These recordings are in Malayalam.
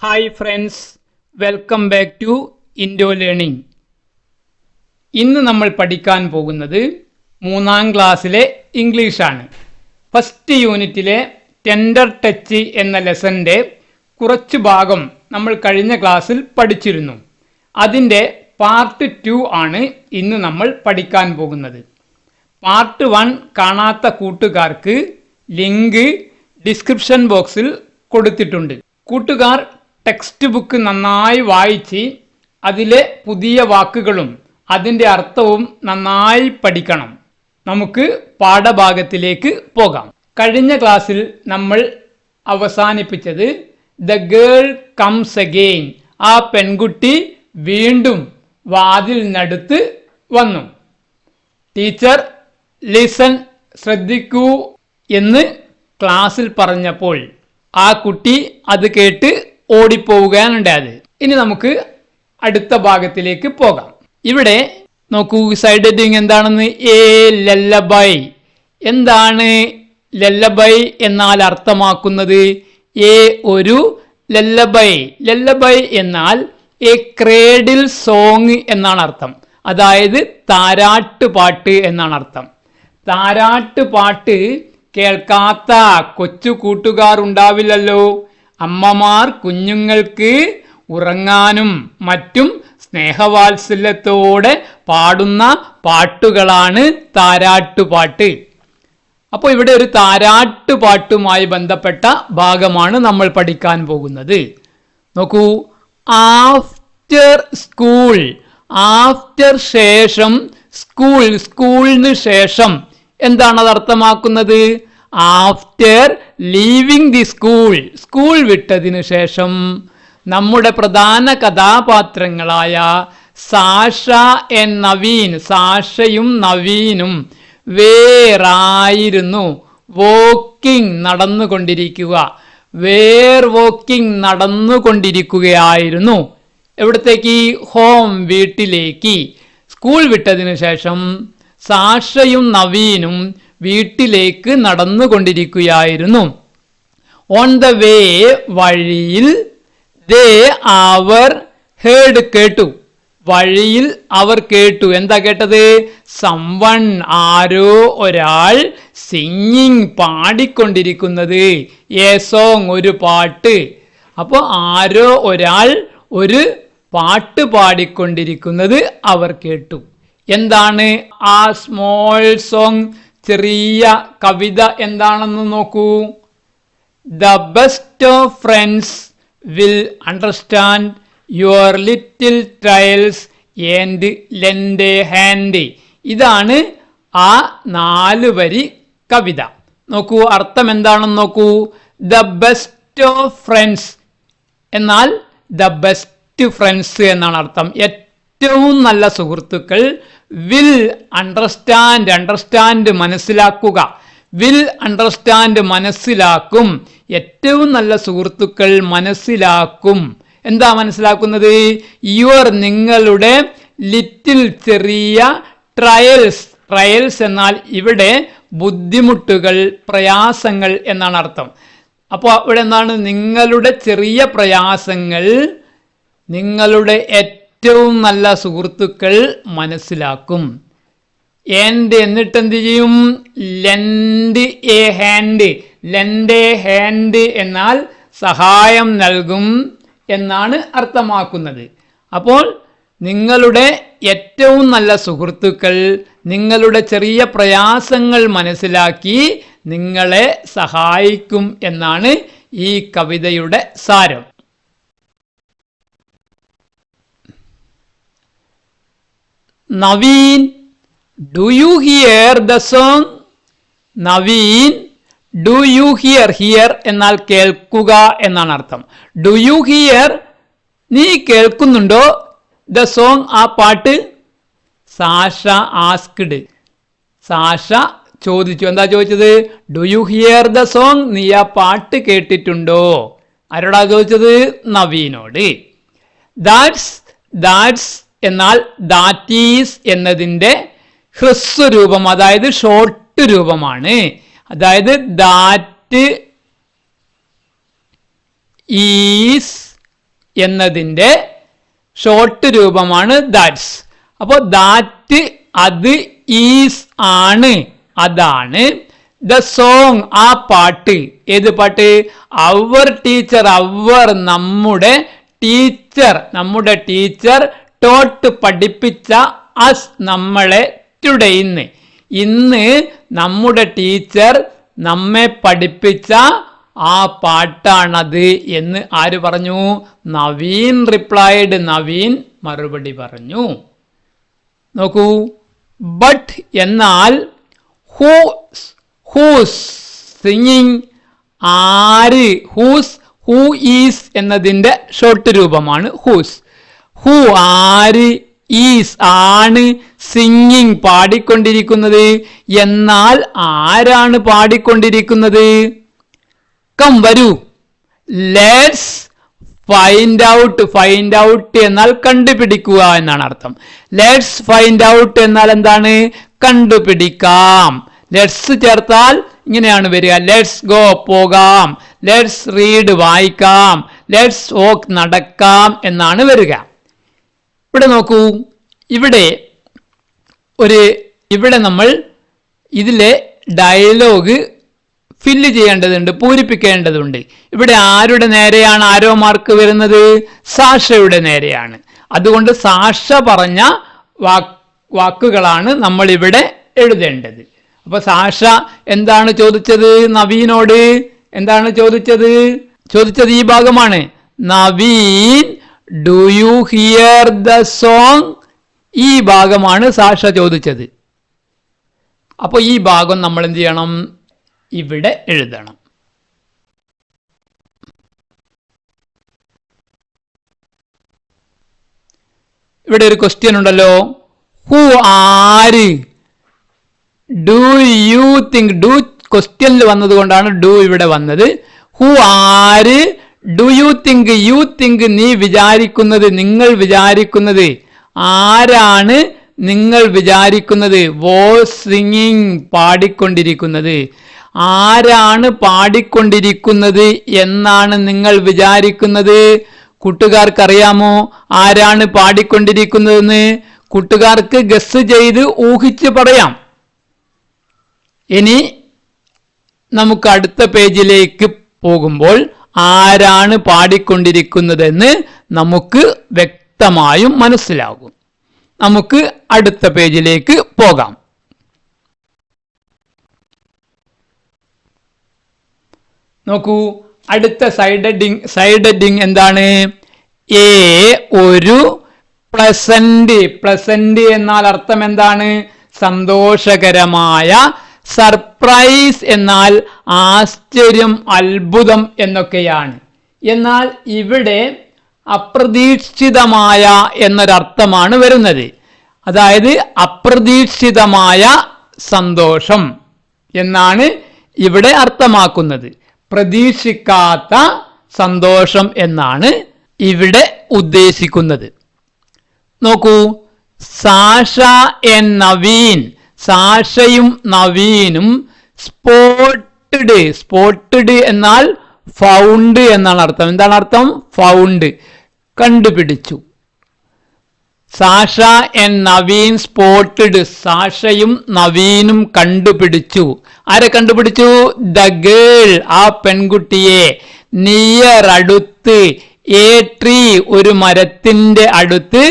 Hi friends, welcome back to Indo learning. ഇന്ന് നമ്മൾ പഠിക്കാൻ പോകുന്നത് 3ാം ക്ലാസ്സിലെ ഇംഗ്ലീഷാണ്. ഫസ്റ്റ് യൂണിറ്റിലെ ടെൻഡർ ടച്ച് എന്ന ലെസൻ്റെ കുറച്ച് ഭാഗം നമ്മൾ കഴിഞ്ഞ ക്ലാസ്സിൽ പഠിച്ചിരുന്നു. അതിൻ്റെ പാർട്ട് 2 ആണ് ഇന്ന് നമ്മൾ പഠിക്കാൻ പോകുന്നത്. പാർട്ട് 1 കാണാത്ത കൂട്ടുകാർക്ക് ലിങ്ക് ഡിസ്ക്രിപ്ഷൻ ബോക്സിൽ കൊടുത്തിട്ടുണ്ട്. കൂട്ടുകാർ ടെക്സ്റ്റ് ബുക്ക് നന്നായി വായിച്ച് അതിലെ പുതിയ വാക്കുകളും അതിൻ്റെ അർത്ഥവും നന്നായി പഠിക്കണം. നമുക്ക് പാഠഭാഗത്തിലേക്ക് പോകാം. കഴിഞ്ഞ ക്ലാസ്സിൽ നമ്മൾ അവസാനിപ്പിച്ചത് ദ ഗേൾ കംസ് അഗെയിൻ, ആ പെൺകുട്ടി വീണ്ടും വാതിലിനടുത്ത് വന്നു. ടീച്ചർ ലിസൺ, ശ്രദ്ധിക്കൂ എന്ന് ക്ലാസ്സിൽ പറഞ്ഞപ്പോൾ ആ കുട്ടി അത് കേട്ട് ഓടിപ്പോവുകയാണ് ഉണ്ടായത്. ഇനി നമുക്ക് അടുത്ത ഭാഗത്തിലേക്ക് പോകാം. ഇവിടെ നോക്കൂ, സൈഡ് ഹെഡിങ് എന്താണെന്ന്. എ ലല്ലബൈ. എന്താണ് ലല്ലബൈ എന്നാൽ അർത്ഥമാക്കുന്നത്? എ ഒരു ലല്ലബൈ. ലല്ലബൈ എന്നാൽ എ ക്രേഡിൽ സോങ് എന്നാണ് അർത്ഥം. അതായത് താരാട്ടുപാട്ട് എന്നാണ് അർത്ഥം. താരാട്ടുപാട്ട് കേൾക്കാത്ത കൊച്ചു കൂട്ടുകാർ ഉണ്ടാവില്ലല്ലോ. അമ്മമാർ കുഞ്ഞുങ്ങൾക്ക് ഉറങ്ങാനും മറ്റും സ്നേഹവാത്സല്യത്തോടെ പാടുന്ന പാട്ടുകളാണ് താരാട്ടുപാട്ട്. അപ്പോൾ ഇവിടെ ഒരു താരാട്ടുപാട്ടുമായി ബന്ധപ്പെട്ട ഭാഗമാണ് നമ്മൾ പഠിക്കാൻ പോകുന്നത്. നോക്കൂ, ആഫ്റ്റർ സ്കൂൾ. ആഫ്റ്റർ ശേഷം, സ്കൂൾ സ്കൂളിന് ശേഷം. എന്താണ് അത് അർത്ഥമാക്കുന്നത്? After leaving the school, school വിട്ടതിന് ശേഷം നമ്മുടെ പ്രധാന കഥാപാത്രങ്ങളായ സാഷ ആൻഡ് നവീൻ, സാഷയും നവീനും വേറായിരുന്നു വോക്കിംഗ്, നടന്നുകൊണ്ടിരിക്കുക. വേർ വോക്കിംഗ്, നടന്നുകൊണ്ടിരിക്കുകയായിരുന്നു. എവിടത്തേക്ക്? ഹോം, വീട്ടിലേക്ക്. സ്കൂൾ വിട്ടതിന് ശേഷം സാഷയും നവീനും വീട്ടിലേക്ക് നടന്നുകൊണ്ടിരിക്കുകയായിരുന്നു. ഓൺ ദ വേ, വഴിയിൽ. ദേ അവർ ഹേർഡ്, കേട്ടു. വഴിയിൽ അവർ കേട്ടു. എന്താ കേട്ടത്? സംവൺ, ആരോ ഒരാൾ, സിംഗിങ്, പാടിക്കൊണ്ടിരിക്കുന്നത്. എ സോങ്, ഒരു പാട്ട്. അപ്പോൾ ആരോ ഒരാൾ ഒരു പാട്ട് പാടിക്കൊണ്ടിരിക്കുന്നത് അവർ കേട്ടു. എന്താണ് ആ സ്മോൾ സോങ്, ചെറിയ കവിത എന്താണെന്ന് നോക്കൂ. The best of friends will understand your little trials and lent A hand. ഇതാണ് ആ 4 വരി കവിത. നോക്കൂ, അർത്ഥം എന്താണെന്ന് നോക്കൂ. ദ ബെസ്റ്റ് ഓഫ് ഫ്രണ്ട്സ് എന്നാൽ ദ ബെസ്റ്റ് ഫ്രണ്ട്സ് എന്നാണ് അർത്ഥം. ഏറ്റവും നല്ല സുഹൃത്തുക്കൾ. വിൽ അണ്ടർസ്റ്റാൻഡ്, അണ്ടർസ്റ്റാൻഡ് മനസ്സിലാക്കുക. വിൽ അണ്ടർസ്റ്റാൻഡ് മനസ്സിലാക്കും. ഏറ്റവും നല്ല സുഹൃത്തുക്കൾ മനസ്സിലാക്കും. എന്താ മനസ്സിലാക്കുന്നത്? യുവർ, നിങ്ങളുടെ, ലിറ്റിൽ, ചെറിയ, ട്രയൽസ്. ട്രയൽസ് എന്നാൽ ഇവിടെ ബുദ്ധിമുട്ടുകൾ, പ്രയാസങ്ങൾ എന്നാണ് അർത്ഥം. അപ്പോൾ ഇവിടെ എന്താണ്? നിങ്ങളുടെ ചെറിയ പ്രയാസങ്ങൾ നിങ്ങളുടെ ഏറ്റവും നല്ല സുഹൃത്തുക്കൾ മനസ്സിലാക്കും. ആൻഡ് എന്നിട്ട് എന്ത് ചെയ്യും? Lent A hand. Lent A hand എന്നാൽ സഹായം നൽകും എന്നാണ് അർത്ഥമാക്കുന്നത്. അപ്പോൾ നിങ്ങളുടെ ഏറ്റവും നല്ല സുഹൃത്തുക്കൾ നിങ്ങളുടെ ചെറിയ പ്രയാസങ്ങൾ മനസ്സിലാക്കി നിങ്ങളെ സഹായിക്കും എന്നാണ് ഈ കവിതയുടെ സാരം. Naveen, do you here the song? Naveen, do you here. Here എന്നാൽ കേൾക്കുക എന്നാണ് അർത്ഥം. ഡു യു ഹിയർ, നീ കേൾക്കുന്നുണ്ടോ? ദ സോങ്, ആ പാട്ട്. സാഷ ആസ്ക്ഡ്, സാഷ ചോദിച്ചു. എന്താ ചോദിച്ചത്? Do you here the song, നീ ആ പാട്ട് കേട്ടിട്ടുണ്ടോ? ആരോടാ ചോദിച്ചത്? നവീനോട്. ദാറ്റ്സ്, ദാറ്റ്സ് എന്നാൽ ദാറ്റ് ഈസ് എന്നതിൻ്റെ ഹ്രസ്വരൂപം, അതായത് ഷോർട്ട് രൂപമാണ്. അതായത് ദാറ്റ് ഈസ് എന്നതിൻ്റെ ഷോർട്ട് രൂപമാണ് ദാറ്റ്സ്. അപ്പോൾ ദാറ്റ് അത്, ഈസ് ആണ് അതാണ്, ദ സോങ് ആ പാട്ട്. ഏത് പാട്ട്? അവർ ടീച്ചർ, അവർ നമ്മുടെ ടീച്ചർ ടോട്ട് പഠിപ്പിച്ച അസ് നമ്മളെ ടുഡേ ഇന്ന് നമ്മുടെ ടീച്ചർ നമ്മെ പഠിപ്പിച്ച ആ പാട്ടാണത് എന്ന് ആര് പറഞ്ഞു? നവീൻ റിപ്ലൈഡ്. നവീൻ മറുപടി പറഞ്ഞു. നോക്കൂ, ബട്ട് എന്നാൽ ഹൂസ് സിംഗിങ് ആര്, ഹൂ ഈസ് എന്നതിൻ്റെ ഷോർട്ട് രൂപമാണ് ഹൂസ്. ഹൂ ആര്, ഈസ് ആണ്, സിംഗിങ് പാടിക്കൊണ്ടിരിക്കുന്നത്. എന്നാൽ ആരാണ് പാടിക്കൊണ്ടിരിക്കുന്നത്? കം വരൂ, let's find out. Find out എന്നാൽ കണ്ടുപിടിക്കുക എന്നാണ് അർത്ഥം. ലെറ്റ്സ് ഫൈൻഡ് ഔട്ട് എന്നാൽ എന്താണ്? കണ്ടുപിടിക്കാം. ലെറ്റ്സ് ചേർത്താൽ ഇങ്ങനെയാണ് വരിക. ലെറ്റ്സ് ഗോ പോകാം, ലെറ്റ്സ് റീഡ് വായിക്കാം, ലെറ്റ്സ് വോക്ക് നടക്കാം എന്നാണ് വരിക. ഇവിടെ നോക്കൂ, ഇവിടെ നമ്മൾ ഇതിലെ ഡയലോഗ് ഫില്ല് ചെയ്യേണ്ടതുണ്ട്, പൂരിപ്പിക്കേണ്ടതുണ്ട്. ഇവിടെ ആരുടെ നേരെയാണ് ആരോ മാർക്ക് വരുന്നത്? സാഷയുടെ നേരെയാണ്. അതുകൊണ്ട് സാഷ പറഞ്ഞ വാക്കുകളാണ് നമ്മൾ ഇവിടെ എഴുതേണ്ടത്. അപ്പൊ സാഷ എന്താണ് ചോദിച്ചത് നവീനോട്? എന്താണ് ചോദിച്ചത് ഈ ഭാഗമാണ്. Naveen, do you here the song? ഈ ഭാഗമാണ് സാഷ ചോദിച്ചത്. അപ്പൊ ഈ ഭാഗം നമ്മൾ എന്ത് ചെയ്യണം? ഇവിടെ എഴുതണം. ഇവിടെ ഒരു ക്വസ്റ്റ്യൻ ഉണ്ടല്ലോ. ഹു ആര്? Do you think? ഡു ക്വസ്റ്റ്യനിൽ വന്നത് കൊണ്ടാണ് ഡു ഇവിടെ വന്നത്. ഹു ആര്? Do you think? You think നീ വിചാരിക്കുന്നത്, നിങ്ങൾ വിചാരിക്കുന്നത്. ആരാണ് നിങ്ങൾ വിചാരിക്കുന്നത്? വാസ് സിംഗിങ് പാടിക്കൊണ്ടിരിക്കുന്നത്. ആരാണ് പാടിക്കൊണ്ടിരിക്കുന്നത് എന്നാണ് നിങ്ങൾ വിചാരിക്കുന്നത്? കൂട്ടുകാർക്കറിയാമോ ആരാണ് പാടിക്കൊണ്ടിരിക്കുന്നതെന്ന്? കൂട്ടുകാർക്ക് ഗസ് ചെയ്ത് ഊഹിച്ച് പറയാം. ഇനി നമുക്ക് അടുത്ത പേജിലേക്ക് പോകുമ്പോൾ ആരാണ് പാടിക്കൊണ്ടിരിക്കുന്നതെന്ന് നമുക്ക് വ്യക്തമായും മനസ്സിലാകും. നമുക്ക് അടുത്ത പേജിലേക്ക് പോകാം. നോക്കൂ, അടുത്ത സൈഡ് ഹെഡിങ് എന്താണ്? എ ഒരു പ്ലസന്റ് എന്നാൽ അർത്ഥം എന്താണ്? സന്തോഷകരമായ. സർപ്രൈസ് എന്നാൽ ആശ്ചര്യം, അത്ഭുതം എന്നൊക്കെയാണ്. എന്നാൽ ഇവിടെ അപ്രതീക്ഷിതമായ എന്നൊരർത്ഥമാണ് വരുന്നത്. അതായത് അപ്രതീക്ഷിതമായ സന്തോഷം എന്നാണ് ഇവിടെ അർത്ഥമാക്കുന്നത്. പ്രതീക്ഷിക്കാത്ത സന്തോഷം എന്നാണ് ഇവിടെ ഉദ്ദേശിക്കുന്നത്. നോക്കൂ, സാഷ ആൻഡ് നവീൻ, സാഷയും നവീനും സ്പോട്ടഡ് എന്നാൽ ഫൗണ്ട് എന്നാണ് അർത്ഥം. എന്താണ് അർത്ഥം? ഫൗണ്ട്, കണ്ടുപിടിച്ചു. സാഷ ആൻഡ് നവീൻ സ്പോട്ടഡ്, സാഷയും നവീനും കണ്ടുപിടിച്ചു. ആരെ കണ്ടുപിടിച്ചു? ദ ഗേൾ, ആ പെൺകുട്ടിയെ. നിയർ, അടുത്ത്. എ ട്രീ, ഒരു മരത്തിന്റെ അടുത്ത്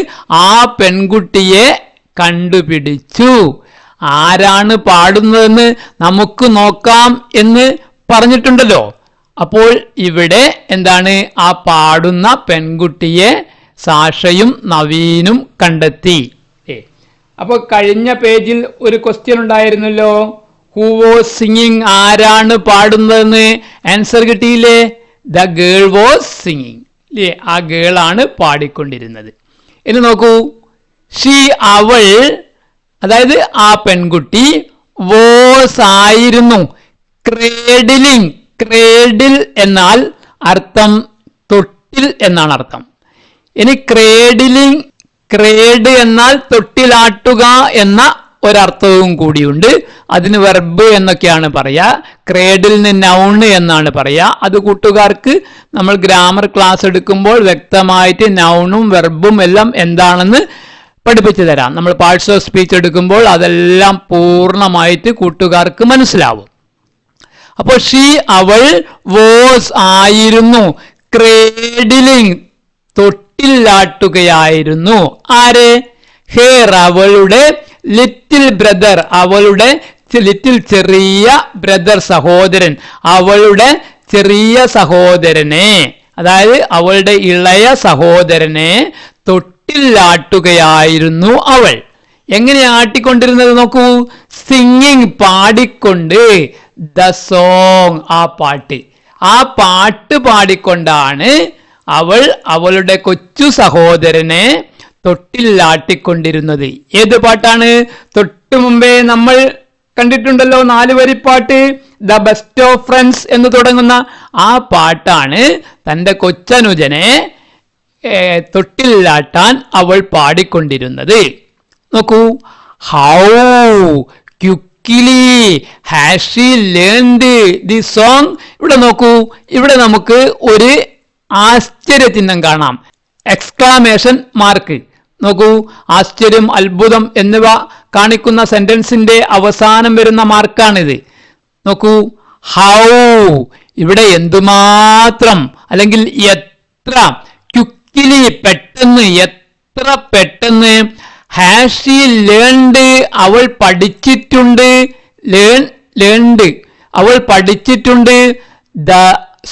ആ പെൺകുട്ടിയെ കണ്ടുപിടിച്ചു. ആരാണ് പാടുന്നതെന്ന് നമുക്ക് നോക്കാം എന്ന് പറഞ്ഞിട്ടുണ്ടല്ലോ. അപ്പോൾ ഇവിടെ എന്താണ്? ആ പാടുന്ന പെൺകുട്ടിയെ സാഷയും നവീനും കണ്ടെത്തി. അപ്പോൾ കഴിഞ്ഞ പേജിൽ ഒരു ക്വസ്റ്റ്യൻ ഉണ്ടായിരുന്നല്ലോ. Who was singing? ആരാണ് പാടുന്നതെന്ന് ആൻസർ കിട്ടിയില്ലേ? The girl was singing. അല്ലേ? ആ ഗേളാണ് പാടിക്കൊണ്ടിരുന്നത്. ഇനി നോക്കൂ, ഷീ, അവൾ, അതായത് ആ പെൺകുട്ടി, വാസ് ആയിരുന്നു. ക്രേഡിലിംഗ്, ക്രേഡിൽ എന്നാൽ അർത്ഥം തൊട്ടിൽ എന്നാണ് അർത്ഥം. ഇനി ക്രേഡിലിംഗ്, ക്രേഡ് എന്നാൽ തൊട്ടിലാട്ടുക എന്ന ഒരർത്ഥവും കൂടിയുണ്ട്. അതിന് വെർബ് എന്നൊക്കെയാണ് പറയുക. ക്രേഡിൽ നിന്ന് നൗണ് എന്നാണ് പറയുക. അത് കൂട്ടുകാർക്ക് നമ്മൾ ഗ്രാമർ ക്ലാസ് എടുക്കുമ്പോൾ വ്യക്തമായിട്ട് നൗണും വെർബും എല്ലാം എന്താണെന്ന് പഠിപ്പിച്ചു തരാം. നമ്മൾ പാർട്സ് ഓഫ് സ്പീച്ച് എടുക്കുമ്പോൾ അതെല്ലാം പൂർണ്ണമായിട്ട് കൂട്ടുകാർക്ക് മനസ്സിലാവും. അപ്പോൾ ഷീ അവൾ, വാസ് ആയിരുന്നു, ക്രേഡിലിംഗ് തൊട്ടില്ലാട്ടുകയായിരുന്നു. ആരെ? ഹെയർ അവളുടെ, ലിറ്റിൽ ബ്രദർ അവളുടെ ലിറ്റിൽ ചെറിയ ബ്രദർ സഹോദരൻ, അവളുടെ ചെറിയ സഹോദരനെ, അതായത് അവളുടെ ഇളയ സഹോദരനെ തൊട്ടില്ലാട്ടുകയായിരുന്നു അവൾ. എങ്ങനെ ആട്ടിക്കൊണ്ടിരുന്നത് നോക്കൂ. സിംഗിങ് പാടിക്കൊണ്ട്, ദ സോങ് ആ പാട്ട്, ആ പാട്ട് പാടിക്കൊണ്ടാണ് അവൾ അവളുടെ കൊച്ചു സഹോദരനെ തൊട്ടില്ലാട്ടിക്കൊണ്ടിരുന്നത്. ഏത് പാട്ടാണ്? തൊട്ടു മുമ്പേ നമ്മൾ കണ്ടിട്ടുണ്ടല്ലോ 4 വരിപ്പാട്ട്, ദ ബെസ്റ്റ് ഓഫ് ഫ്രണ്ട്സ് എന്ന് തുടങ്ങുന്ന ആ പാട്ടാണ് തൻ്റെ കൊച്ചനുജനെ തൊട്ടില്ലാട്ടാൻ അവൾ പാടിക്കൊണ്ടിരുന്നത്. നോക്കൂ, how quickly has she learned the song. ഇവിടെ നോക്കൂ, ഇവിടെ നമുക്ക് ഒരു ആശ്ചര്യചിഹ്നം കാണാം, എക്സ്ക്ലാമേഷൻ മാർക്ക്. നോക്കൂ, ആശ്ചര്യം, അത്ഭുതം എന്നിവ കാണിക്കുന്ന സെന്റൻസിന്റെ അവസാനം വരുന്ന മാർക്കാണിത്. നോക്കൂ, ഹൗ, ഇവിടെ എന്തുമാത്രം അല്ലെങ്കിൽ എത്ര, ക്വിക്ക്ലി പെട്ടെന്ന്, എത്ര പെട്ടെന്ന്, ഹാസ് ഷീ ലേൺഡ് അവൾ പഠിച്ചിട്ടുണ്ട്, ലേൺഡ് അവൾ പഠിച്ചിട്ടുണ്ട്, ദ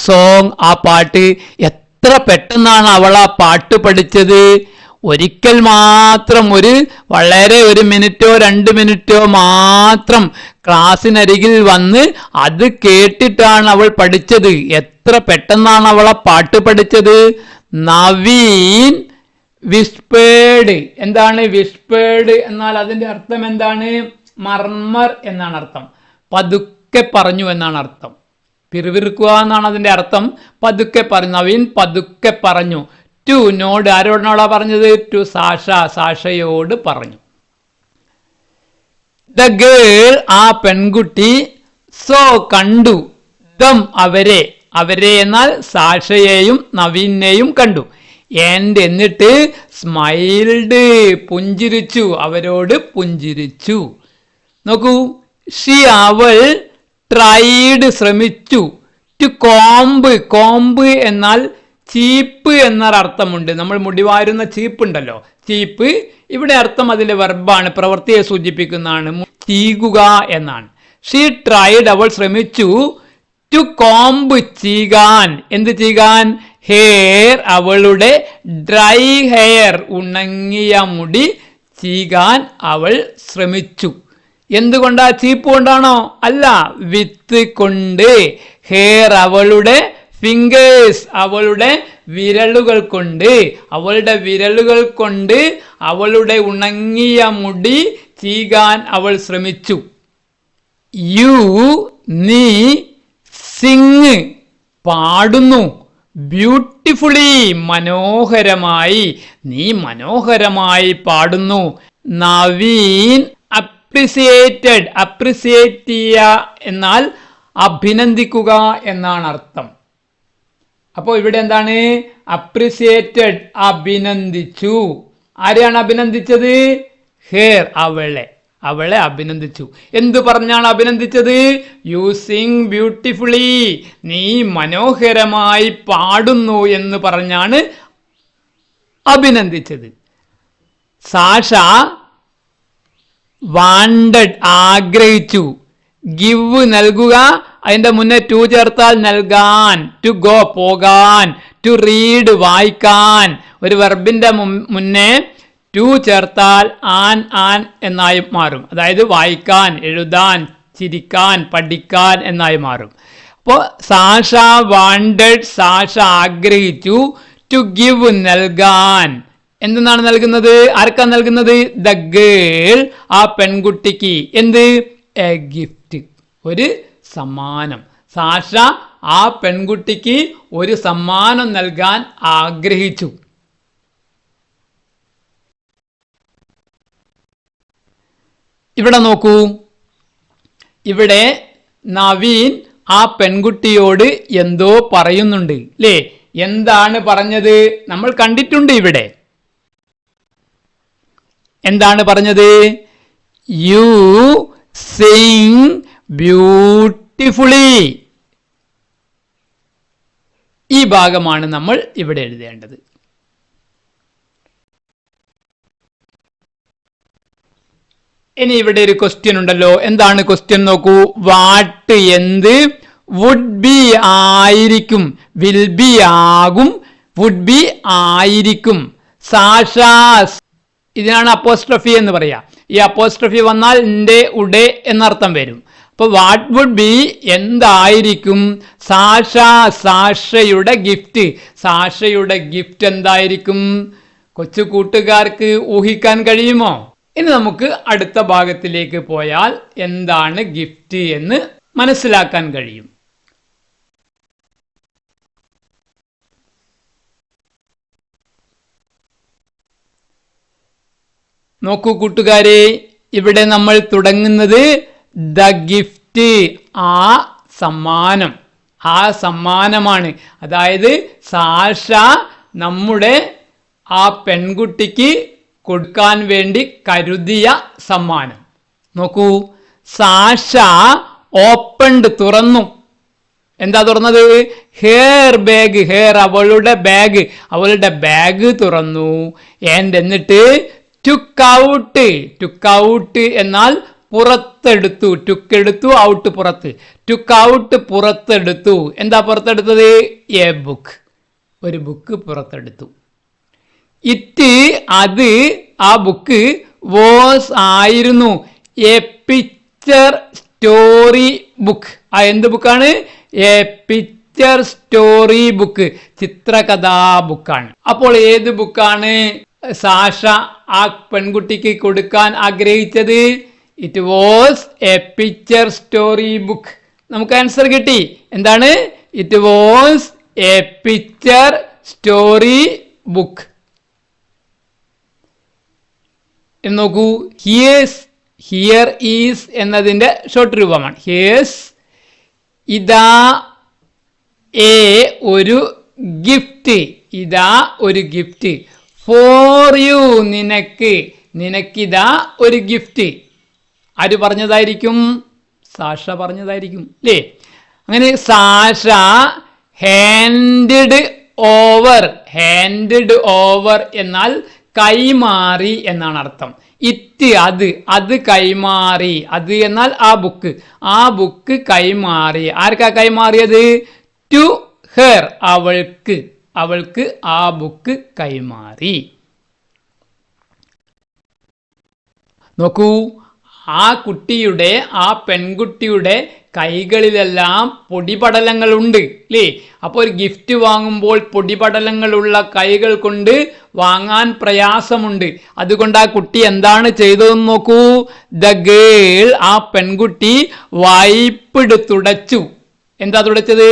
സോങ് ആ പാട്ട്. എത്ര പെട്ടെന്നാണ് അവൾ ആ പാട്ട് പഠിച്ചത്. ഒരിക്കൽ മാത്രം, വളരെ 1 മിനിറ്റോ 2 മിനിറ്റോ മാത്രം ക്ലാസ്സിനരികിൽ വന്ന് അത് കേട്ടിട്ടാണ് അവൾ പഠിച്ചത്. എത്ര പെട്ടെന്നാണ് അവൾ ആ പാട്ട് പഠിച്ചത്. നവീൻ വിസ്പേർഡ്. എന്താണ് വിസ്പേർഡ് എന്നാൽ അതിന്റെ അർത്ഥം എന്താണ്? മർമർ എന്നാണ് അർത്ഥം. പതുക്കെ പറഞ്ഞു എന്നാണ് അർത്ഥം. പിറുവിറുക്കുക എന്നാണ് അതിന്റെ അർത്ഥം. പതുക്കെ പറഞ്ഞു, നവീൻ പതുക്കെ പറഞ്ഞു. ടു നോട്, ആരോടാണോ പറഞ്ഞത്? ടു സാഷ, സാഷയോട് പറഞ്ഞു. ദ ഗേൾ ആ പെൺകുട്ടി, സോ കണ്ടു, ദം അവരെ, അവരെ എന്നാൽ സാഷയെയും നവീനെയും കണ്ടു. ആൻഡ് എന്നിട്ട് സ്മൈൽഡ് പുഞ്ചിരിച്ചു, അവരോട് പുഞ്ചിരിച്ചു. നോക്കൂ, ഷീ അവൾ, ട്രൈഡ് ശ്രമിച്ചു, ടു കോംബ്, കോംബ് എന്നാൽ ചീപ്പ് എന്നൊരർത്ഥമുണ്ട്. നമ്മൾ മുടിവാരുന്ന ചീപ്പ് ഉണ്ടല്ലോ, ചീപ്പ്. ഇവിടെ അർത്ഥം അതിന്റെ വെർബാണ്, പ്രവൃത്തിയെ സൂചിപ്പിക്കുന്നതാണ്, ചീകുക എന്നാണ്. ഷീ ട്രൈഡ് അവൾ ശ്രമിച്ചു, ടു കോംബ് ചീകാൻ. എന്ത് ചീകാൻ? ഹെയർ അവളുടെ, ഡ്രൈ ഹെയർ ഉണങ്ങിയ മുടി ചീകാൻ അവൾ ശ്രമിച്ചു. എന്തുകൊണ്ടാ? ചീപ്പ് കൊണ്ടാണോ? അല്ല, വിത്ത് കൊണ്ട്. ഹെയർ അവളുടെ, ഫിംഗേഴ്സ് അവളുടെ വിരലുകൾ കൊണ്ട്, അവളുടെ വിരലുകൾ കൊണ്ട് അവളുടെ ഉണങ്ങിയ മുടി ചീകാൻ അവൾ ശ്രമിച്ചു. യു നീ, സിങ് പാടുന്നു, ബ്യൂട്ടിഫുള്ളി മനോഹരമായി, നീ മനോഹരമായി പാടുന്നു. നവീൻ അപ്രിസിയേറ്റഡ്, അപ്രിസിയേറ്റ് ചെയ്യുക എന്നാൽ അഭിനന്ദിക്കുക എന്നാണ് അർത്ഥം. അപ്പോൾ ഇവിടെ എന്താണ്? അപ്രിസിയേറ്റഡ്, അഭിനന്ദിച്ചു. ആരെയാണ് അഭിനന്ദിച്ചത്? ഹെയർ അവളെ, അവളെ അഭിനന്ദിച്ചു. എന്തു പറഞ്ഞാണ് അഭിനന്ദിച്ചത്? യു സിങ് ബ്യൂട്ടിഫുള്ളി, നീ മനോഹരമായി പാടുന്നു എന്ന് പറഞ്ഞാണ് അഭിനന്ദിച്ചത്. സാഷ വാണ്ടഡ് ആഗ്രഹിച്ചു, ഗിവ് നൽകുക, അതിന്റെ മുന്നേ ടു ചേർത്താൽ നൽകാൻ, ടു ഗോ പോകാൻ, ടു റീഡ് വായിക്കാൻ. ഒരു വെർബിന്റെ മുന്നേ ടു ചേർത്താൽ ആൻ എന്നായി മാറും. അതായത് വായിക്കാൻ, എഴുതാൻ, ചിരിക്കാൻ, പഠിക്കാൻ എന്നായി മാറും. അപ്പോൾ സാഷ വാണ്ടഡ്, സാഷ ആഗ്രഹിച്ചു, ടു ഗിവ് നൽകാൻ. എന്തെന്നാണ് നൽകുന്നത്? ആർക്കാണ് നൽകുന്നത്? ദ ഗേൾ ആ പെൺകുട്ടിക്ക്. എന്ത്? എ ഗിഫ്റ്റ്, ഒരു സമ്മാനം. സാഷ ആ പെൺകുട്ടിക്ക് ഒരു സമ്മാനം നൽകാൻ ആഗ്രഹിച്ചു. ഇവിടെ നോക്കൂ, ഇവിടെ നവീൻ ആ പെൺകുട്ടിയോട് എന്തോ പറയുന്നുണ്ട് അല്ലേ? എന്താണ് പറഞ്ഞത്? നമ്മൾ കണ്ടിട്ടുണ്ട്. ഇവിടെ എന്താണ് പറഞ്ഞത്? You sing beautifully. ഈ ഭാഗമാണ് നമ്മൾ ഇവിടെ എഴുതേണ്ടത്. ഇനി ഇവിടെ ഒരു ക്വസ്റ്റ്യൻ ഉണ്ടല്ലോ. എന്താണ് ക്വസ്റ്റ്യൻ? നോക്കൂ. വാട്ട് എന്ത്, വുഡ് ബി ആയിരിക്കും, വിൽ ബി ആകും, വുഡ് ബി ആയിരിക്കും, സാഷാസ് ഇതിനാണ് അപ്പോസ്ട്രഫി എന്ന് പറയാ. ഈ അപ്പോസ്ട്രഫി വന്നാൽ ന്റെ ഉടെ എന്നർത്ഥം വരും. അപ്പൊ വാട്ട് വുഡ് ബി എന്തായിരിക്കും, സാഷ സാഷയുടെ ഗിഫ്റ്റ്. സാഷയുടെ ഗിഫ്റ്റ് എന്തായിരിക്കും? കൊച്ചു കൂട്ടുകാർക്ക് ഊഹിക്കാൻ കഴിയുമോ? ഇനി നമുക്ക് അടുത്ത ഭാഗത്തിലേക്ക് പോയാൽ എന്താണ് ഗിഫ്റ്റ് എന്ന് മനസ്സിലാക്കാൻ കഴിയും. നോക്കൂ കൂട്ടുകാരെ, ഇവിടെ നമ്മൾ തുടങ്ങുന്നത് ദ ഗിഫ്റ്റ്, ആ സമ്മാനം, ആ സമ്മാനമാണ്. അതായത് സാഷ നമ്മുടെ ആ പെൺകുട്ടിക്ക് കൊടുക്കാൻ വേണ്ടി കരുതിയ സമ്മാനം. നോക്കൂ, സാഷ ഓപ്പൺഡ് തുറന്നു. എന്താ തുറന്നത്? ഹെയർ ബാഗ്, ഹെയർ അവളുടെ ബാഗ്, അവളുടെ ബാഗ് തുറന്നു. എന്നിട്ട് ടുക്ക് ഔട്ട്, ടുക്ക് ഔട്ട് എന്നാൽ പുറത്തെടുത്തു. ടുക്ക് എടുത്തു, ഔട്ട് പുറത്ത്. ടുക്ക് ഔട്ട് പുറത്തെടുത്തു. എന്താ പുറത്തെടുത്തത്? എ ബുക്ക്, ഒരു ബുക്ക് പുറത്തെടുത്തു. ഇറ്റ് അത്, ആ ബുക്ക് വാസ് ആയിരുന്നു, എ പിക്ചർ സ്റ്റോറി ബുക്ക്. ആ എന്ത് ബുക്കാണ്? എ പിക്ചർ സ്റ്റോറി ബുക്ക്, ചിത്രകഥാ ബുക്കാണ്. അപ്പോൾ ഏത് ബുക്കാണ് സാഷ ആ പെൺകുട്ടിക്ക് കൊടുക്കാൻ ആഗ്രഹിച്ചത്? It was A picture story book. നമുക്ക് ആൻസർ കിട്ടി. എന്താണ്? It was A picture story book. നോക്കൂ, ഹിയേഴ്സ്, ഹിയർ ഈസ് എന്നതിന്റെ ഷോർട്ട് രൂപമാണ്. ഹിയേഴ്സ്, ഇതാ ഒരു ഗിഫ്റ്റ്, ഇതാ ഒരു ഗിഫ്റ്റ്. ഫോർ യു, നിനക്ക്, നിനക്കിതാ ഒരു ഗിഫ്റ്റ്. ആര് പറഞ്ഞതായിരിക്കും? സാഷ പറഞ്ഞതായിരിക്കും അല്ലേ? അങ്ങനെ Sasha handed over, handed over എന്നാൽ കൈമാറി എന്നാണ് അർത്ഥം. ഇറ്റ് അത്, അത് കൈമാറി. അത് എന്നാൽ ആ ബുക്ക്, ആ ബുക്ക് കൈമാറി. ആർക്കാ കൈമാറിയത്? ടു ഹെർ, അവൾക്ക്, അവൾക്ക് ആ ബുക്ക് കൈമാറി. നോക്കൂ, ആ കുട്ടിയുടെ, ആ പെൺകുട്ടിയുടെ കൈകളിലെല്ലാം പൊടിപടലങ്ങളുണ്ട് അല്ലേ? അപ്പോൾ ഒരു ഗിഫ്റ്റ് വാങ്ങുമ്പോൾ പൊടിപടലങ്ങളുള്ള കൈകൾ കൊണ്ട് വാങ്ങാൻ പ്രയാസമുണ്ട്. അതുകൊണ്ട് ആ കുട്ടി എന്താണ് ചെയ്തതെന്ന് നോക്കൂ. ദ ഗേൾ, ആ പെൺകുട്ടി വൈപ്പ്ഡ്, തുടച്ചു. എന്താ തുടച്ചത്?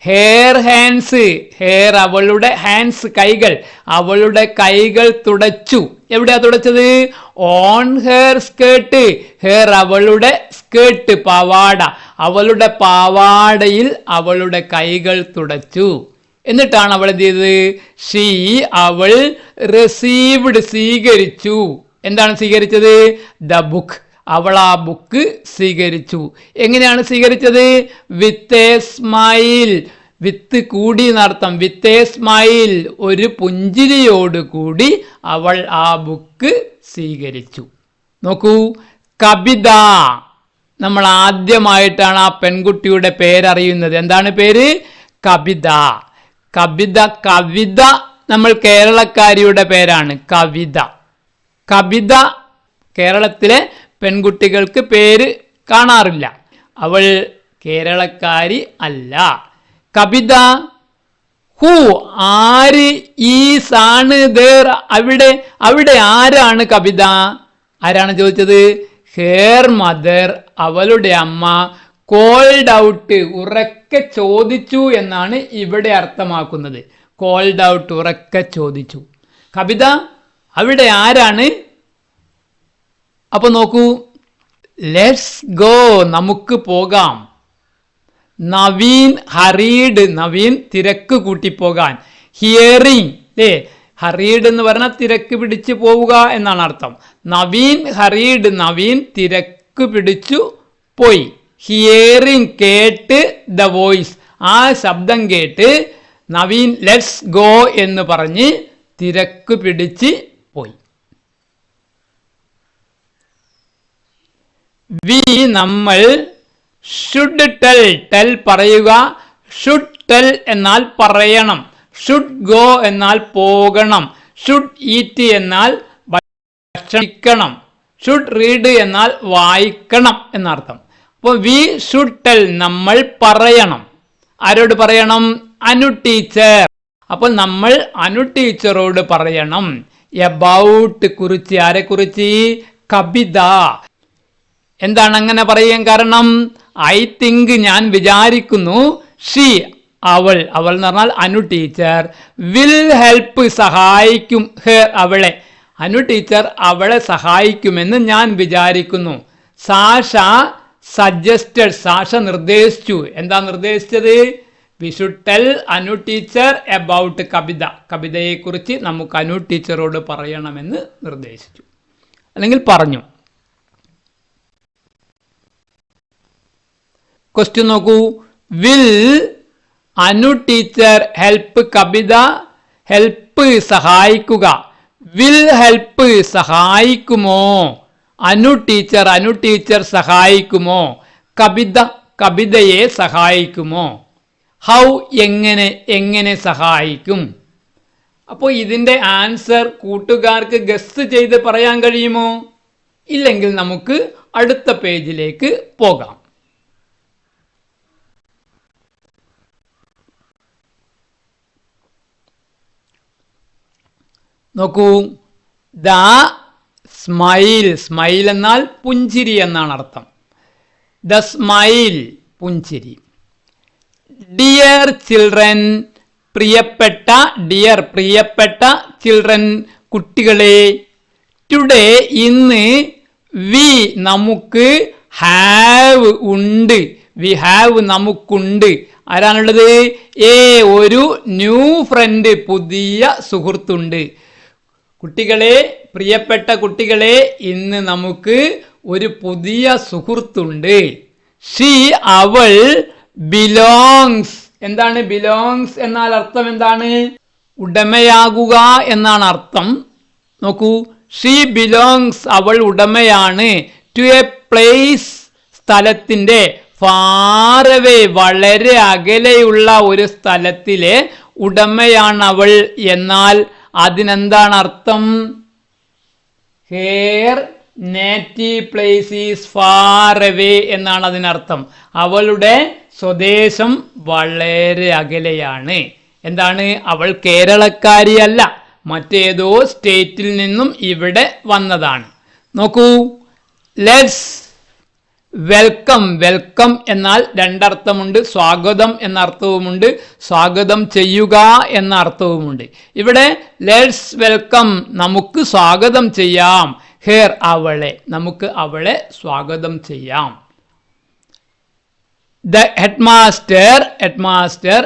ഹെയർ ഹാൻഡ്സ്, ഹെയർ അവളുടെ, ഹാൻഡ്സ് കൈകൾ, അവളുടെ കൈകൾ തുടച്ചു. എവിടെയാ തുടച്ചത്? ഓൺ ഹെയർ സ്കേർട്ട്, ഹെയർ അവളുടെ സ്കേർട്ട്, പാവാട, അവളുടെ പാവാടയിൽ അവളുടെ കൈകൾ തുടച്ചു. എന്നിട്ടാണ് അവൾ എന്ത് ചെയ്തത്? ഷീ, അവൾ റിസീവ്ഡ്, സ്വീകരിച്ചു. എന്താണ് സ്വീകരിച്ചത്? ദ ബുക്ക്, അവൾ ആ ബുക്ക് സ്വീകരിച്ചു. എങ്ങനെയാണ് സ്വീകരിച്ചത്? വിത്ത് എ സ്മൈൽ, വിത്ത് കൂടി എന്നർത്ഥം. വിത്ത് എ സ്മൈൽ, ഒരു പുഞ്ചിരിയോട് കൂടി അവൾ ആ ബുക്ക് സ്വീകരിച്ചു. നോക്കൂ, കവിത, നമ്മൾ ആദ്യമായിട്ടാണ് ആ പെൺകുട്ടിയുടെ പേരറിയുന്നത്. എന്താണ് പേര്? കവിത. കവിത, കവിത നമ്മൾ കേരളക്കാരിയുടെ പേരാണ് കവിത. കവിത കേരളത്തിലെ പെൺകുട്ടികൾക്ക് പേര് കാണാറില്ല. അവൾ കേരളക്കാരി അല്ല. കവിത, ഹൂ, ആര്, ഈസ്, ആണ്, ദേർ, അവിടെ, അവിടെ ആരാണ് കവിത? ആരാണ് ചോദിച്ചത്? ഹെർ മദർ, അവളുടെ അമ്മ, കോൾഡ് ഔട്ട്, ഉറക്കെ ചോദിച്ചു എന്നാണ് ഇവിടെ അർത്ഥമാക്കുന്നത്. കോൾഡ് ഔട്ട്, ഉറക്കെ ചോദിച്ചു. കവിത, അവിടെ ആരാണ്? അപ്പൊ നോക്കൂ, ലെറ്റ്സ് ഗോ നമുക്ക് പോകാം. നവീൻ ഹറീഡ് നവീൻ തിരക്ക് കൂട്ടിപ്പോകാൻ. ഹിയറിംഗ് അല്ലേ, ഹറീഡ് എന്ന് പറഞ്ഞാൽ തിരക്ക് പിടിച്ച് പോവുക എന്നാണ് അർത്ഥം. നവീൻ ഹറീഡ് നവീൻ തിരക്ക് പിടിച്ചു പോയി. ഹിയറിംഗ് കേട്ട് ദ വോയിസ് ആ ശബ്ദം കേട്ട് നവീൻ ലെറ്റ്സ് ഗോ എന്ന് പറഞ്ഞ് തിരക്ക് പിടിച്ച് പോയി. വി നമ്മൾ ഷുഡ് ടെൽ ടെൽ പറയുക. ഷുഡ് ടെൽ എന്നാൽ പറയണം. ഷുഡ് ഗോ എന്നാൽ പോകണം. ഷുഡ് ഈറ്റ് എന്നാൽ ഭക്ഷണിക്കണം. ഷുഡ് റീഡ് എന്നാൽ വായിക്കണം എന്നർത്ഥം. അപ്പോൾ വി ഷുഡ് ടെൽ നമ്മൾ പറയണം. ആരോട് പറയണം? അനു ടീച്ചർ. അപ്പോൾ നമ്മൾ അനു ടീച്ചറോട് പറയണം. എബൌട്ട് കുറിച്ച് ആരെക്കുറിച്ച്? കവിത. എന്താണ് അങ്ങനെ പറയാൻ കാരണം? ഐ തിങ്ക് ഞാൻ വിചാരിക്കുന്നു. ഷീ അവൾ അവൾ എന്ന് പറഞ്ഞാൽ അനു ടീച്ചർ വിൽ ഹെൽപ്പ് സഹായിക്കും ഹെർ അവളെ. അനു ടീച്ചർ അവളെ സഹായിക്കുമെന്ന് ഞാൻ വിചാരിക്കുന്നു. സാഷ സജസ്റ്റഡ് സാഷ നിർദ്ദേശിച്ചു. എന്താ നിർദ്ദേശിച്ചത്? We should tell Anu teacher about Kavitha. കവിതയെക്കുറിച്ച് നമുക്ക് അനു ടീച്ചറോട് പറയണമെന്ന് നിർദ്ദേശിച്ചു അല്ലെങ്കിൽ പറഞ്ഞു. ക്വസ്റ്റ്യൻ നോക്കൂ. Will Anu teacher help Kavitha? Help സഹായിക്കുക. വിൽ ഹെൽപ്പ് സഹായിക്കുമോ? അനു ടീച്ചർ സഹായിക്കുമോ? കവിത കവിതയെ സഹായിക്കുമോ? ഹൗ എങ്ങനെ സഹായിക്കും? അപ്പോൾ ഇതിൻ്റെ ആൻസർ കൂട്ടുകാർക്ക് ഗസ് ചെയ്ത് പറയാൻ കഴിയുമോ? ഇല്ലെങ്കിൽ നമുക്ക് അടുത്ത പേജിലേക്ക് പോകാം. നോക്കൂ. ദ സ്മൈൽ സ്മൈൽ എന്നാൽ പുഞ്ചിരി എന്നാണ് അർത്ഥം. ദ സ്മൈൽ പുഞ്ചിരി. ഡിയർ ചിൽഡ്രൻ പ്രിയപ്പെട്ട ഡിയർ പ്രിയപ്പെട്ട ചിൽഡ്രൻ കുട്ടികളെ. ടുഡേ ഇന്ന് വി നമുക്ക് ഹാവ് ഉണ്ട്. വി ഹാവ് നമുക്കുണ്ട്. ആരാണുള്ളത്? ഒരു ന്യൂ ഫ്രണ്ട് പുതിയ സുഹൃത്തുണ്ട്. കുട്ടികളെ പ്രിയപ്പെട്ട കുട്ടികളെ ഇന്ന് നമുക്ക് ഒരു പുതിയ സുഹൃത്തുണ്ട്. ഷീ അവൾ ബിലോങ്സ്. എന്താണ് ബിലോങ്സ് എന്നാൽ അർത്ഥം എന്താണ്? ഉടമയാകുക എന്നാണ് അർത്ഥം. നോക്കൂ. ഷീ ബിലോങ്സ് അവൾ ഉടമയാണ്. ടു എ പ്ലേസ് സ്ഥലത്തിന്റെ. ഫാർ അവേ വളരെ അകലെയുള്ള ഒരു സ്ഥലത്തിലെ ഉടമയാണ് അവൾ. എന്നാൽ അതിനെന്താണ് അർത്ഥം? Hair native place is far away എന്നാണ് അതിനർത്ഥം. അവളുടെ സ്വദേശം വളരെ അകലെയാണ്. എന്താണ്? അവൾ കേരളക്കാരിയല്ല, മറ്റേതോ സ്റ്റേറ്റിൽ നിന്നും ഇവിടെ വന്നതാണ്. നോക്കൂ. Let's welcome. വെൽക്കം എന്നാൽ രണ്ടർത്ഥമുണ്ട്. സ്വാഗതം എന്ന അർത്ഥവുമുണ്ട്, സ്വാഗതം ചെയ്യുക എന്ന അർത്ഥവുമുണ്ട്. ഇവിടെ ലെറ്റ്സ് വെൽക്കം നമുക്ക് സ്വാഗതം ചെയ്യാം. ഹെർ അവളെ നമുക്ക് അവളെ സ്വാഗതം ചെയ്യാം. The headmaster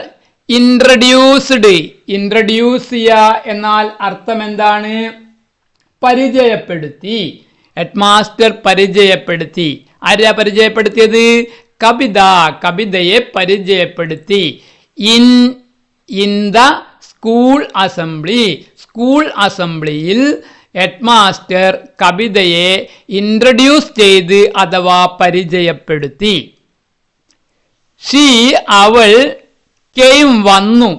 introduced. ഇൻട്രഡ്യൂസ് ചെയ്യുക എന്നാൽ അർത്ഥം എന്താണ്? പരിചയപ്പെടുത്തി. ഹെഡ്മാസ്റ്റർ പരിചയപ്പെടുത്തി. ആരാ പരിചയപ്പെടുത്തിയത്? കവിത കവിതയെ പരിചയപ്പെടുത്തി. In the school assembly. School അസംബ്ലിയിൽ ഹെഡ്മാസ്റ്റർ കവിതയെ ഇൻട്രഡ്യൂസ് ചെയ്ത് അഥവാ പരിചയപ്പെടുത്തി. ഷീ അവൾ കെയിം വന്നു.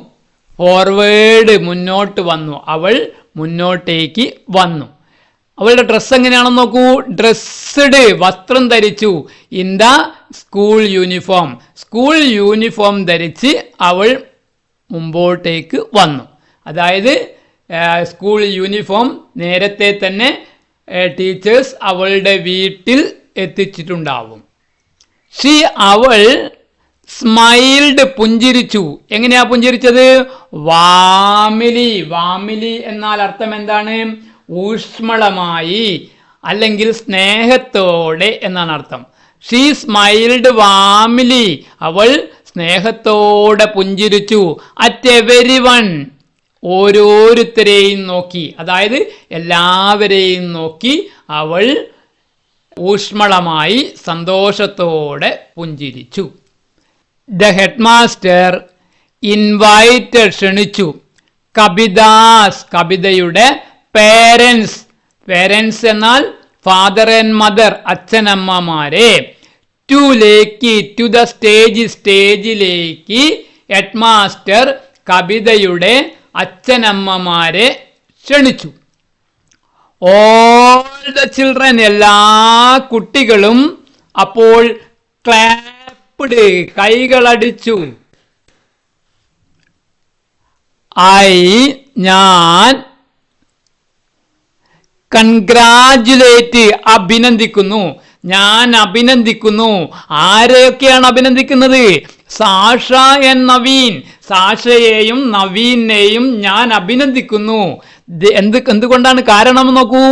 ഫോർവേഡ് മുന്നോട്ട് വന്നു. അവൾ മുന്നോട്ടേക്ക് വന്നു. അവളുടെ ഡ്രസ്സ് എങ്ങനെയാണെന്ന് നോക്കൂ. ഡ്രസ്ഡ് വസ്ത്രം ധരിച്ചു. In the school uniform. School uniform ധരിച്ച് അവൾ മുമ്പോട്ടേക്ക് വന്നു. അതായത് സ്കൂൾ യൂണിഫോം നേരത്തെ തന്നെ ടീച്ചേഴ്സ് അവളുടെ വീട്ടിൽ എത്തിച്ചിട്ടുണ്ടാവും. ഷീ അവൾ സ്മൈൽഡ് പുഞ്ചിരിച്ചു. എങ്ങനെയാ പുഞ്ചിരിച്ചത്? വാമിലി. വാമിലി എന്നാൽ അർത്ഥം എന്താണ്? ഊഷ്മളമായി, അല്ലെങ്കിൽ സ്നേഹത്തോടെ എന്നാണ് അർത്ഥം. ഷീ സ്മൈൽഡ് വാമിലി, അവൾ സ്നേഹത്തോടെ പുഞ്ചിരിച്ചു. അറ്റ് എവരി വൺ, ഓരോരുത്തരെയും നോക്കി, അതായത് എല്ലാവരെയും നോക്കി അവൾ ഊഷ്മളമായി സന്തോഷത്തോടെ പുഞ്ചിരിച്ചു. ദ ഹെഡ് മാസ്റ്റർ ഇൻവൈറ്റഡ്, ക്ഷണിച്ചു, കബിതാസ്, കവിതയുടെ പേരൻസ്, പേരൻസ് എന്നാൽ ഫാദർ ആൻഡ് മദർ, അച്ഛനമ്മമാരെ, ടു ലേക്ക്, ടു ദ സ്റ്റേജ്, സ്റ്റേജിലേക്ക്. ഹെഡ് മാസ്റ്റർ കവിതയുടെ അച്ഛനമ്മമാരെ ക്ഷണിച്ചു. ഓൾ ദ ചിൽഡ്രൻ, എല്ലാ കുട്ടികളും അപ്പോൾ ക്ലാപ്പ്ഡ്, കൈകളടിച്ചു. ഞാൻ, കൺഗ്രാജുലേറ്റ്, അഭിനന്ദിക്കുന്നു, ഞാൻ അഭിനന്ദിക്കുന്നു. ആരെയൊക്കെയാണ് അഭിനന്ദിക്കുന്നത്? സാഷ ആൻഡ് നവീൻ, സാഷയെയും നവീനെയും ഞാൻ അഭിനന്ദിക്കുന്നു. എന്തുകൊണ്ടാണ് കാരണം നോക്കൂ.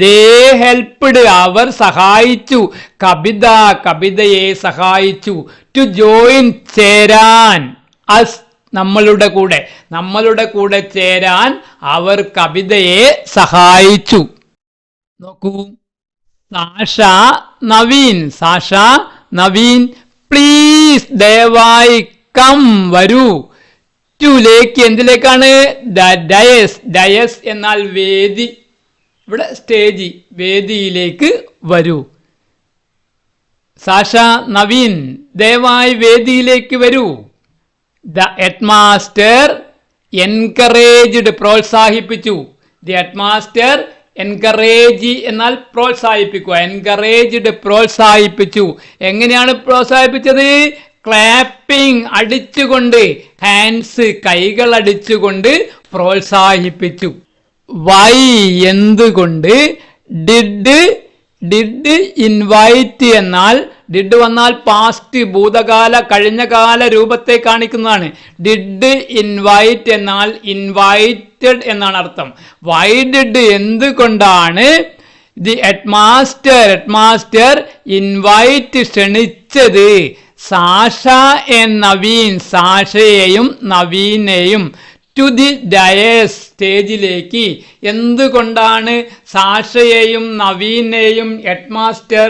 ദേ ഹെൽപ്ഡ്, അവർ സഹായിച്ചു. കവിത, കവിതയെ സഹായിച്ചു. ടു ജോയിൻ, ചേരാൻ. അസ്, നമ്മളുടെ കൂടെ, നമ്മളുടെ കൂടെ ചേരാൻ അവർ കവിതയെ സഹായിച്ചു. നോക്കൂ, സാഷ നവീൻ, സാഷ നവീൻ, പ്ലീസ്, ദയവായി, കം, വരൂ. ടു ലേക്ക്, എന്തിലേക്കാണ്? ഡയസ്, ഡയസ് എന്നാൽ വേദി, ഇവിടെ സ്റ്റേജ്, വേദിയിലേക്ക് വരൂ. സാഷ നവീൻ, ദയവായി വേദിയിലേക്ക് വരൂ. ദ ഹെഡ് മാസ്റ്റർ എൻകറേജ്ഡ്, പ്രോത്സാഹിപ്പിച്ചു. ദി ഹെഡ് മാസ്റ്റർ എൻകറേജ് എന്നാൽ പ്രോത്സാഹിപ്പിക്കുക, എൻകറേജ്ഡ്, പ്രോത്സാഹിപ്പിച്ചു. എങ്ങനെയാണ് പ്രോത്സാഹിപ്പിച്ചത്? ക്ലാപ്പിംഗ്, അടിച്ചുകൊണ്ട്, ഹാൻഡ്സ്, കൈകൾ അടിച്ചുകൊണ്ട് പ്രോത്സാഹിപ്പിച്ചു. വൈ, എന്തുകൊണ്ട്? ഡിഡ്, ഡിഡ് ഇൻവൈറ്റ് എന്നാൽ, ഡിഡ് വന്നാൽ പാസ്റ്റ്, ഭൂതകാല, കഴിഞ്ഞകാല രൂപത്തെ കാണിക്കുന്നതാണ്. ഡിഡ് ഇൻവൈറ്റ് എന്നാൽ ഇൻവൈറ്റഡ് എന്നാണ് അർത്ഥം. വൈ ഡിഡ്, എന്തുകൊണ്ടാണ് the headmaster, headmaster invite, ക്ഷണിച്ചത്. സാഷ ആൻഡ് നവീൻ, സാഷയെയും നവീനെയും. ടു ദി ഡയസ്, സ്റ്റേജിലേക്ക്. എന്തുകൊണ്ടാണ് സാഷയെയും നവീനെയും ഹെഡ് മാസ്റ്റർ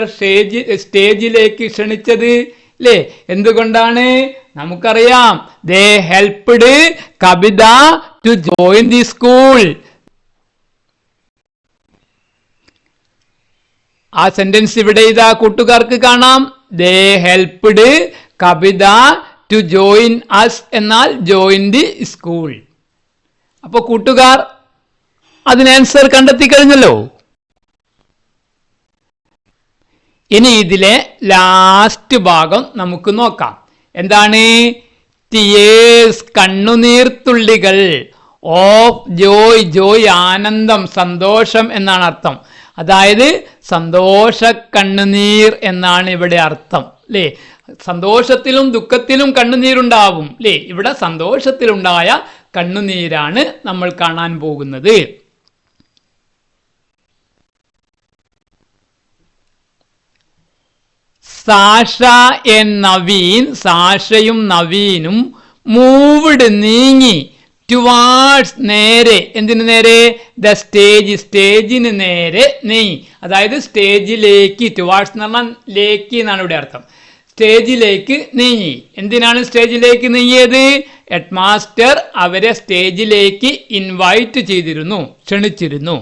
സ്റ്റേജിലേക്ക് ക്ഷണിച്ചത്? അല്ലേ? എന്തുകൊണ്ടാണ്? നമുക്കറിയാം. They helped Kavitha to join the school. ആ സെന്റൻസ് ഇവിടെ ഇതാ കൂട്ടുകാർക്ക് കാണാം. They helped Kavitha to join us എന്നാൽ ജോയിൻ ദി സ്കൂൾ. അപ്പൊ കൂട്ടുകാർ അതിന് ആൻസർ കണ്ടെത്തി കഴിഞ്ഞല്ലോ. ഇനി ഇതിലെ ലാസ്റ്റ് ഭാഗം നമുക്ക് നോക്കാം. എന്താണ്? ടിയേഴ്സ്, കണ്ണുനീർത്തുള്ളികൾ. ഓഫ് ജോയ്, ജോയ് ആനന്ദം, സന്തോഷം എന്നാണ് അർത്ഥം. അതായത് സന്തോഷ കണ്ണുനീർ എന്നാണ് ഇവിടെ അർത്ഥം. അല്ലേ? സന്തോഷത്തിലും ദുഃഖത്തിലും കണ്ണുനീരുണ്ടാവും. അല്ലേ? ഇവിടെ സന്തോഷത്തിലുണ്ടായ കണ്ണുനീരാണ് നമ്മൾ കാണാൻ പോകുന്നത്. സാഷ ആൻഡ് നവീൻ, സാഷയും നവീനും മൂവ്ഡ്, നീങ്ങി. ടുവാർഡ്സ്, നേരെ. എന്തിനു നേരെ? ദ സ്റ്റേജ്, സ്റ്റേജിന് നേരെ നീങ്ങി. അതായത് സ്റ്റേജിലേക്ക്. ടുവാർഡ്സ് എന്ന് പറഞ്ഞാൽ ലേക്ക് എന്നാണ് ഇവിടെ അർത്ഥം. സ്റ്റേജിലേക്ക് നീങ്ങി. എന്തിനാണ് സ്റ്റേജിലേക്ക് നീങ്ങിയത്? ഹെഡ് മാസ്റ്റർ അവരെ സ്റ്റേജിലേക്ക് ഇൻവൈറ്റ് ചെയ്തിരുന്നു, ക്ഷണിച്ചിരുന്നു.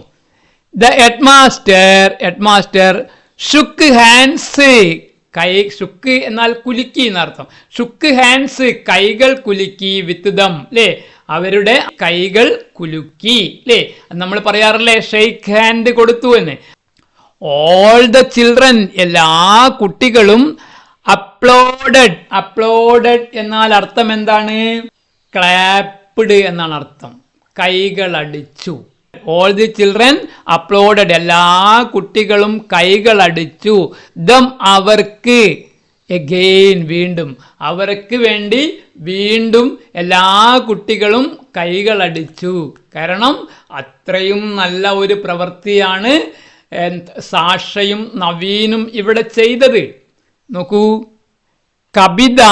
The headmaster shook hands, കൈ, ഷുക്ക് എന്നാൽ കുലുക്കി എന്നർത്ഥം. ഷുക്ക് ഹാൻഡ്സ്, കൈകൾ കുലുക്കി. വിത്ത് ദം, അല്ലേ? അവരുടെ കൈകൾ കുലുക്കി. അല്ലേ? നമ്മൾ പറയാറില്ലേ ഷെയ്ക്ക് ഹാൻഡ് കൊടുത്തു എന്ന്. ഓൾ ദ ചിൽഡ്രൻ, എല്ലാ കുട്ടികളും. അപ്ലോഡഡ്, അപ്ലോഡഡ് എന്നാൽ അർത്ഥം എന്താണ്? ക്ലാപ്പ്ഡ് എന്നാണ് അർത്ഥം. കൈകൾ അടിച്ചു. ഓൾ ദി ചിൽഡ്രൻ അപ്ലോഡഡ്, എല്ലാ കുട്ടികളും കൈകൾ അടിച്ചു. ദം, അവർക്ക്. എഗെയിൻ, വീണ്ടും. അവർക്ക് വേണ്ടി വീണ്ടും എല്ലാ കുട്ടികളും കൈകൾ അടിച്ചു. കാരണം അത്രയും നല്ല ഒരു പ്രവൃത്തിയാണ് സാഷയും നവീനും ഇവിടെ ചെയ്തത്? നോക്കൂ, കവിത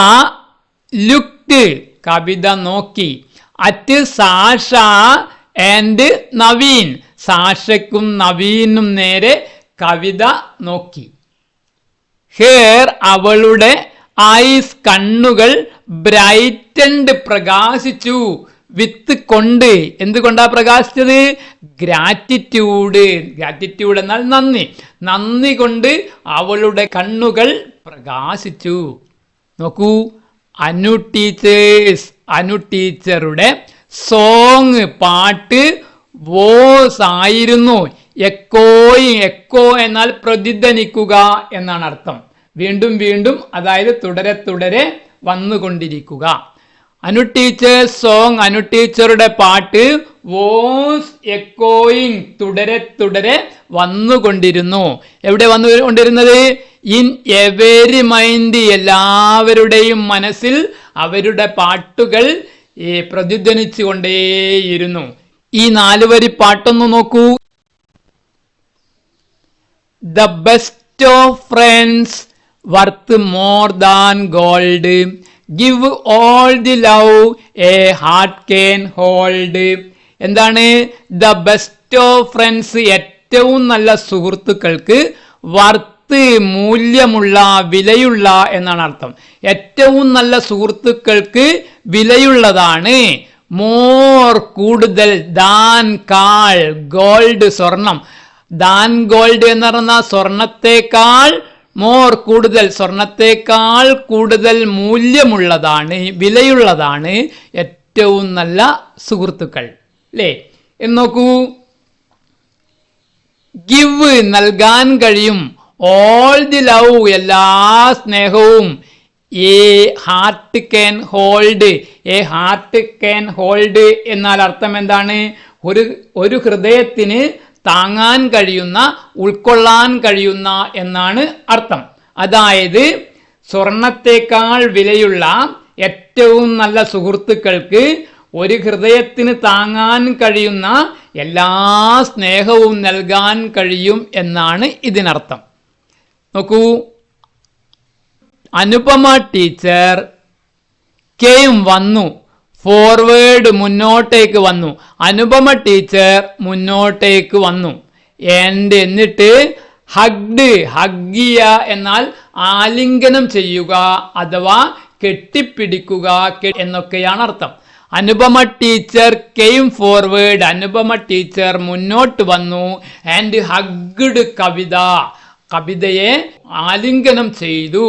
ലുക്ഡ്, കവിത നോക്കി. അറ്റ് സാഷ ആൻഡ് നവീൻ, സാഷയ്ക്കും നവീനും നേരെ കവിത നോക്കി. ഹേർ, അവളുടെ ഐസ്, കണ്ണുകൾ ബ്രൈറ്റൻഡ്, പ്രകാശിച്ചു. വിത്ത്, കൊണ്ട്. എന്തുകൊണ്ടാ പ്രകാശിച്ചത്? ഗ്രാറ്റിറ്റ്യൂഡ്. ഗ്രാറ്റിറ്റ്യൂഡ് എന്നാൽ നന്ദി. നന്ദി കൊണ്ട് അവളുടെ കണ്ണുകൾ പ്രകാശിച്ചു. നോക്കൂ, അനു ടീച്ചേഴ്സ്, അനു ടീച്ചറുടെ സോങ്, പാട്ട് വോസ് ആയിരുന്നു. എക്കോയിങ്, എക്കോ എന്നാൽ പ്രതിധ്വനിക്കുക എന്നാണ് അർത്ഥം. വീണ്ടും വീണ്ടും, അതായത് തുടരെ തുടരെ വന്നുകൊണ്ടിരിക്കുക. അനു ടീച്ചേഴ്സ് സോങ്, അനു ടീച്ചറുടെ പാട്ട് വോസ് എക്കോയിങ്, തുടരെ തുടരെ വന്നുകൊണ്ടിരുന്നു. എവിടെ വന്നുകൊണ്ടിരുന്നത്? ഇൻ എവരി മൈൻഡ്, എല്ലാവരുടെയും മനസ്സിൽ അവരുടെ പാട്ടുകൾ പ്രതിധ്വനിച്ചു കൊണ്ടേയിരുന്നു. ഈ 4 വരി പാട്ടൊന്ന് നോക്കൂ. The best of friends worth more than gold, give all the love A heart can hold. എന്താണ്? ദ ബെസ്റ്റ് ഓഫ് ഫ്രണ്ട്സ്, ഏറ്റവും നല്ല സുഹൃത്തുക്കൾക്ക്, വർത്ത്, മൂല്യമുള്ള, വിലയുള്ള എന്നാണ് അർത്ഥം. ഏറ്റവും നല്ല സുഹൃത്തുക്കൾക്ക് വിലയുള്ളതാണ്. മോർ, കൂടുതൽ, ദാൻ, കാൾ, ഗോൾഡ്, സ്വർണം. ദാൻ ഗോൾഡ് എന്ന് പറഞ്ഞാൽ സ്വർണത്തേക്കാൾ, മോർ, കൂടുതൽ, സ്വർണത്തേക്കാൾ കൂടുതൽ മൂല്യമുള്ളതാണ്, വിലയുള്ളതാണ് ഏറ്റവും നല്ല സുഹൃത്തുക്കൾ. അല്ലേ? എന്ന് നോക്കൂ, ഗിവ്, നൽകാൻ കഴിയും. ഓൾ ദി ലവ്, എല്ലാ സ്നേഹവും. A heart can hold, A heart can hold എന്നാൽ അർത്ഥം എന്താണ്? ഒരു ഹൃദയത്തിന് താങ്ങാൻ കഴിയുന്ന, ഉൾക്കൊള്ളാൻ കഴിയുന്ന എന്നാണ് അർത്ഥം. അതായത് സ്വർണത്തേക്കാൾ വിലയുള്ള ഏറ്റവും നല്ല സുഹൃത്തുക്കൾക്ക് ഒരു ഹൃദയത്തിന് താങ്ങാൻ കഴിയുന്ന എല്ലാ സ്നേഹവും നൽകാൻ കഴിയും എന്നാണ് ഇതിനർത്ഥം. നോക്കൂ, അനുപമ ടീച്ചർ കെയും, വന്നു. ഫോർവേഡ്, മുന്നോട്ടേക്ക് വന്നു. അനുപമ ടീച്ചർ മുന്നോട്ടേക്ക് വന്നു. എന്നിട്ട് ഹഗ്ഡ്, ഹഗ്ഗിയ എന്നാൽ ആലിംഗനം ചെയ്യുക അഥവാ കെട്ടിപ്പിടിക്കുക എന്നൊക്കെയാണ് അർത്ഥം. Anupama teacher came forward, Anupama teacher മുന്നോട്ട് വന്നു. ആൻഡ് ഹഗ്ഡ് കവിത, കവിതയെ ആലിംഗനം ചെയ്തു.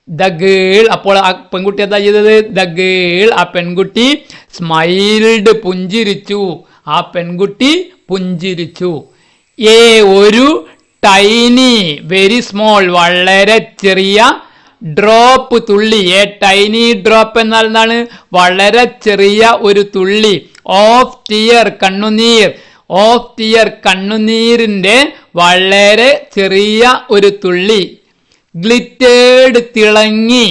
ദ ഗേൾ, അപ്പോൾ ആ പെൺകുട്ടി എന്താ ചെയ്തത്? ദ ഗേൾ, ആ പെൺകുട്ടി സ്മൈൽഡ്, പുഞ്ചിരിച്ചു. ആ പെൺകുട്ടി പുഞ്ചിരിച്ചു. ഒരു ടൈനി, വെരി സ്മോൾ, വളരെ ചെറിയ, ഡ്രോപ്പ്, തുള്ളി. ടൈനി ഡ്രോപ്പ് എന്നാൽ എന്താണ്? വളരെ ചെറിയ ഒരു തുള്ളി. ഓഫ് ടിയർ, കണ്ണുനീർ. ഓഫ് ടിയർ, കണ്ണുനീരിന്റെ വളരെ ചെറിയ ഒരു തുള്ളി. ഗ്ലിറ്റേർഡ്, തിളങ്ങി.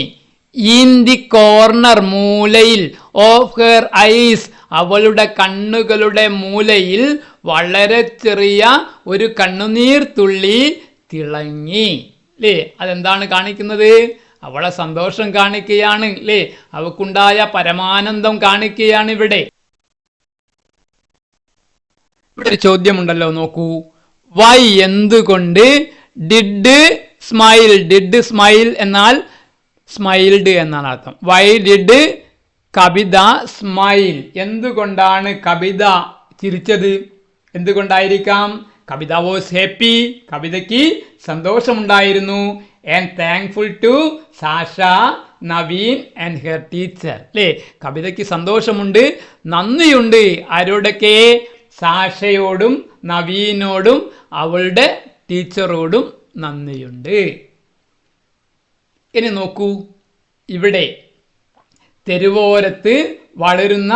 ഇൻ ദി കോർണർ, മൂലയിൽ. ഓഫ് ഹെർ ഐസ്, അവളുടെ കണ്ണുകളുടെ മൂലയിൽ വളരെ ചെറിയ ഒരു കണ്ണുനീർ തുള്ളി തിളങ്ങി. അല്ലേ? അതെന്താണ് കാണിക്കുന്നത്? അവളെ സന്തോഷം കാണിക്കുകയാണ്. അല്ലേ? അവക്കുണ്ടായ പരമാനന്ദം കാണിക്കുകയാണ് ഇവിടെ. ഇവിടെ ഒരു ചോദ്യമുണ്ടല്ലോ, നോക്കൂ. വൈ, എന്തുകൊണ്ട്? ഡിഡ് സ്മൈൽ, ഡിഡ് സ്മൈൽ എന്നാൽ സ്മൈൽഡ് എന്നാണ് അർത്ഥം. വൈ ഡിഡ് കവിത സ്മൈൽ, എന്തുകൊണ്ടാണ് കവിത ചിരിച്ചത്? എന്തുകൊണ്ടായിരിക്കാം? കവിത വാസ് ഹാപ്പി, കവിതയ്ക്ക് സന്തോഷമുണ്ടായിരുന്നു. And thankful to Sasha, Naveen and her teacher. അല്ലേ? കവിതയ്ക്ക് സന്തോഷമുണ്ട്, നന്ദിയുണ്ട്. ആരോടൊക്കെ? സാഷയോടും നവീനോടും അവളുടെ ടീച്ചറോടും നന്ദിയുണ്ട്. ഇനി നോക്കൂ, ഇവിടെ തെരുവോരത്ത് വളരുന്ന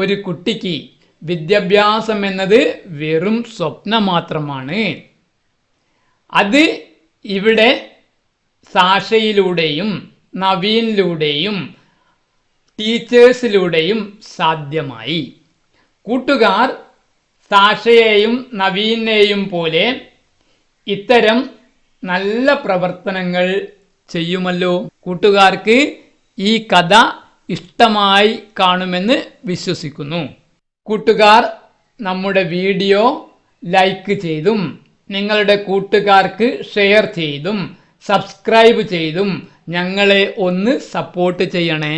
ഒരു കുട്ടിക്ക് വിദ്യാഭ്യാസം എന്നത് വെറും സ്വപ്നം മാത്രമാണ്. അത് ഇവിടെ സാഷയിലൂടെയും നവീനിലൂടെയും ടീച്ചേഴ്സിലൂടെയും സാധ്യമായി. കൂട്ടുകാർ സാഷയെയും നവീനെയും പോലെ ഇത്തരം നല്ല പ്രവർത്തനങ്ങൾ ചെയ്യുമല്ലോ. കൂട്ടുകാർക്ക് ഈ കഥ ഇഷ്ടമായി കാണുമെന്ന് വിശ്വസിക്കുന്നു. കൂട്ടുകാർ നമ്മുടെ വീഡിയോ ലൈക്ക് ചെയ്തും നിങ്ങളുടെ കൂട്ടുകാർക്ക് ഷെയർ ചെയ്തും സബ്സ്ക്രൈബ് ചെയ്തും ഞങ്ങളെ ഒന്ന് സപ്പോർട്ട് ചെയ്യണേ.